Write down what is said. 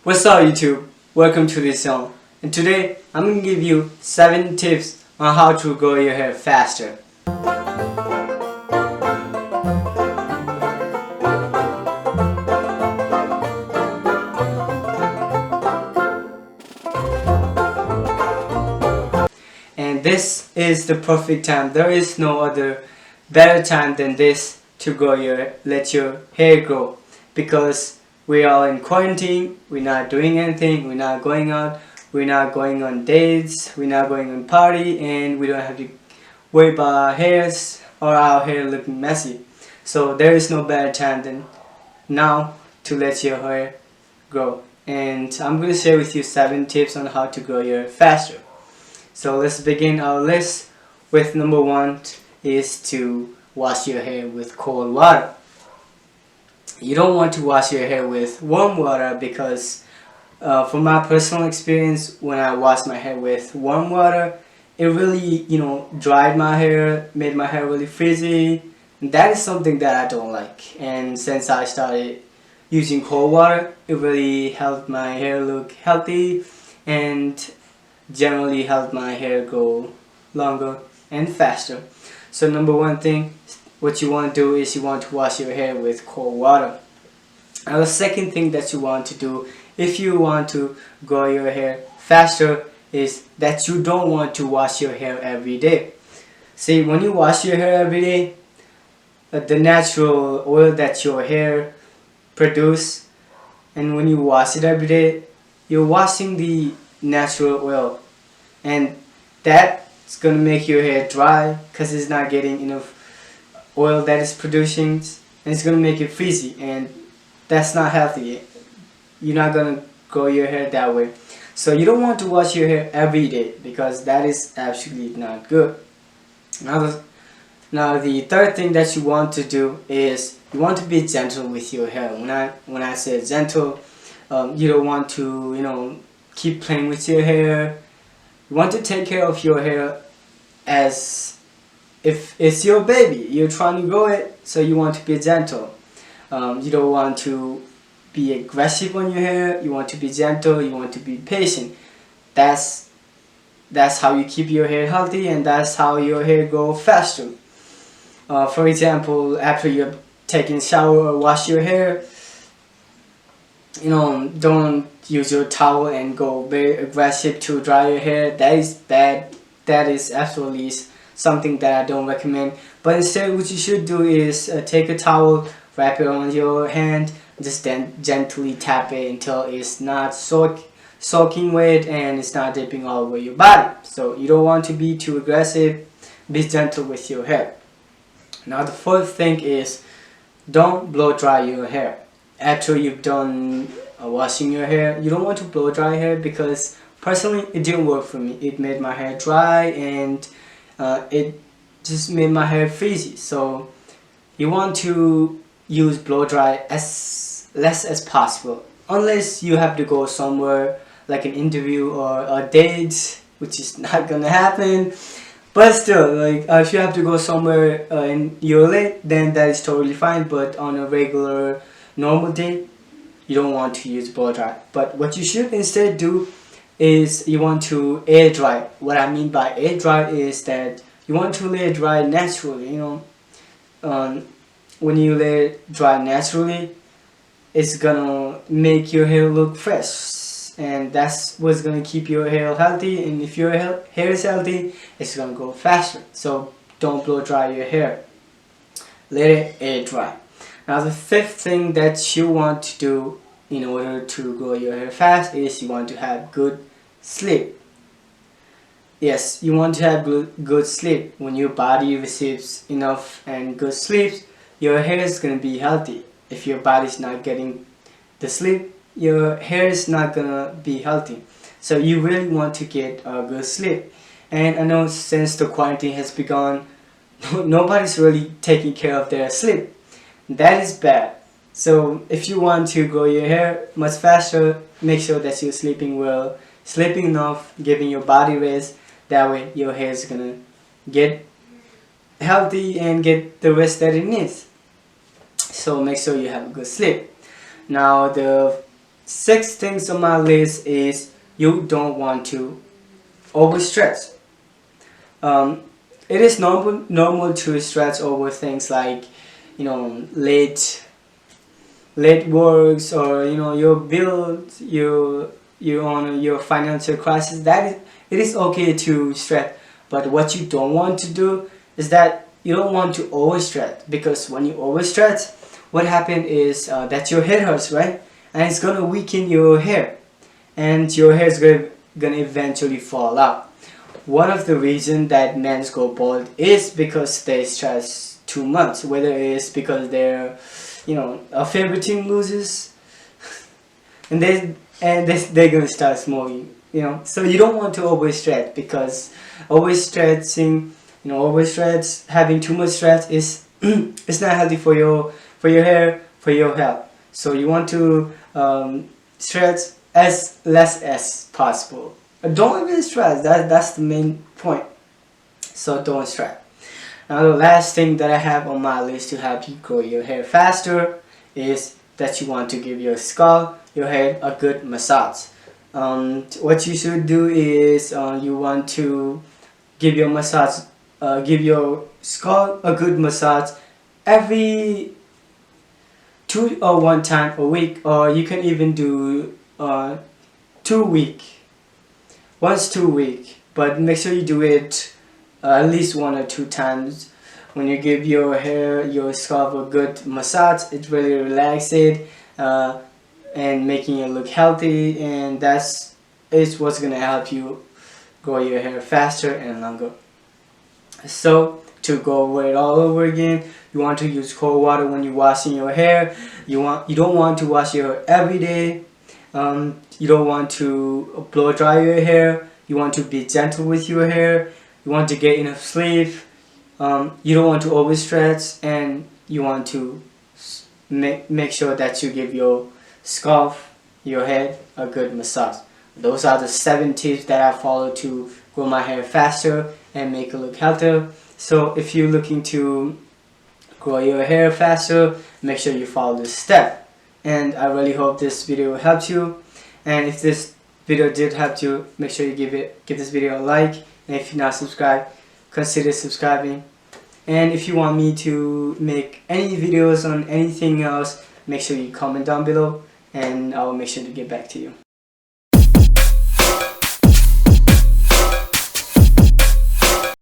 What's up YouTube? Welcome to this channel. And today I'm going to give you 7 tips on how to grow your hair faster. And this is the perfect time. There is no other better time than this to let your hair grow, because we are in quarantine, we're not doing anything, we're not going out, we're not going on dates, we're not going on party, and we don't have to worry about our hairs or our hair looking messy. So there is no better time than now to let your hair grow. And I'm going to share with you 7 tips on how to grow your hair faster. So let's begin our list with number 1 is to wash your hair with cold water. You don't want to wash your hair with warm water because from my personal experience, when I washed my hair with warm water, it really, dried my hair, made my hair really frizzy. That is something that I don't like. And since I started using cold water, it really helped my hair look healthy and generally helped my hair grow longer and faster. So number 1 thing, what you want to do is you want to wash your hair with cold water. Now the second thing that you want to do if you want to grow your hair faster is that you don't want to wash your hair every day. See, when you wash your hair every day, the natural oil that your hair produce, and when you wash it every day, you're washing the natural oil, and that's gonna make your hair dry because it's not getting enough oil that it's producing, and it's gonna make it frizzy, and that's not healthy. You're not gonna grow your hair that way. So you don't want to wash your hair every day because that is absolutely not good. Now the third thing that you want to do is you want to be gentle with your hair. When I say gentle, you don't want to keep playing with your hair. You want to take care of your hair as if it's your baby. You're trying to grow it, so you want to be gentle. You don't want to be aggressive on your hair. You want to be gentle. You want to be patient. That's how you keep your hair healthy, and that's how your hair grow faster. For example, after you're taking a shower or wash your hair, don't use your towel and go very aggressive to dry your hair. That is bad. That is absolutely something that I don't recommend. But instead, what you should do is take a towel, wrap it on your hand, just then gently tap it until it's not soaking wet and it's not dripping all over your body. So you don't want to be too aggressive. Be gentle with your hair. Now the fourth thing is don't blow dry your hair. After you've done washing your hair, you don't want to blow dry hair because personally it didn't work for me. It made my hair dry and it just made my hair frizzy. So you want to use blow dry as less as possible, unless you have to go somewhere like an interview or a date, which is not gonna happen. But still, like if you have to go somewhere and you're late, then that is totally fine. But on a regular normal day, you don't want to use blow dry. But what you should instead do is you want to air dry. What I mean by air dry is that you want to let it dry naturally. When you let it dry naturally, it's gonna make your hair look fresh, and that's what's gonna keep your hair healthy. And if your hair is healthy, it's gonna go faster. So don't blow dry your hair. Let it air dry. Now the fifth thing that you want to do in order to grow your hair fast is you want to have good sleep. Yes, you want to have good sleep. When your body receives enough and good sleep, your hair is going to be healthy. If your body is not getting the sleep, your hair is not going to be healthy. So you really want to get a good sleep. And I know since the quarantine has begun, nobody's really taking care of their sleep. That is bad. So if you want to grow your hair much faster, make sure that you're sleeping well, sleeping enough, giving your body rest. That way your hair is gonna get healthy and get the rest that it needs. So make sure you have a good sleep. Now the Six things on my list is you don't want to overstress. It is normal to stress over things like, late works, or your bills, you on your financial crisis. It is okay to stress, but what you don't want to do is that you don't want to overstress, because when you overstress, what happens is that your head hurts, right? And it's gonna weaken your hair, and your hair is gonna eventually fall out. One of the reasons that men go bald is because they stress too much, whether it's because their a favorite team loses, and they're gonna start smoking. So you don't want to overstress, because overstressing, overstress, having too much stress is it's not healthy for your hair, for your health. So you want to stress as less as possible. Don't even stress. That's the main point. So don't stress. Now the last thing that I have on my list to help you grow your hair faster is that you want to give your scalp, your head, a good massage. What you should do is you want to give your scalp a good massage every 1 time a week, or you can even do 2 week, once 2 week, but make sure you do it at least 1 or 2 times. When you give your hair, your scalp a good massage, it really relaxes and making it look healthy, and that's is what's gonna help you grow your hair faster and longer. So to go over it all over again, you want to use cold water when you're washing your hair. You don't want to wash your hair every day. You don't want to blow dry your hair. You want to be gentle with your hair. You want to get enough sleep. You don't want to overstretch, and you want to make sure that you give your scalp, your head, a good massage. Those are the 7 tips that I follow to grow my hair faster and make it look healthier. So if you're looking to grow your hair faster, make sure you follow this step. And I really hope this video helped you. And if this video did help you, make sure you give this video a like. And if you're not subscribed, consider subscribing. And if you want me to make any videos on anything else, make sure you comment down below, and I will make sure to get back to you.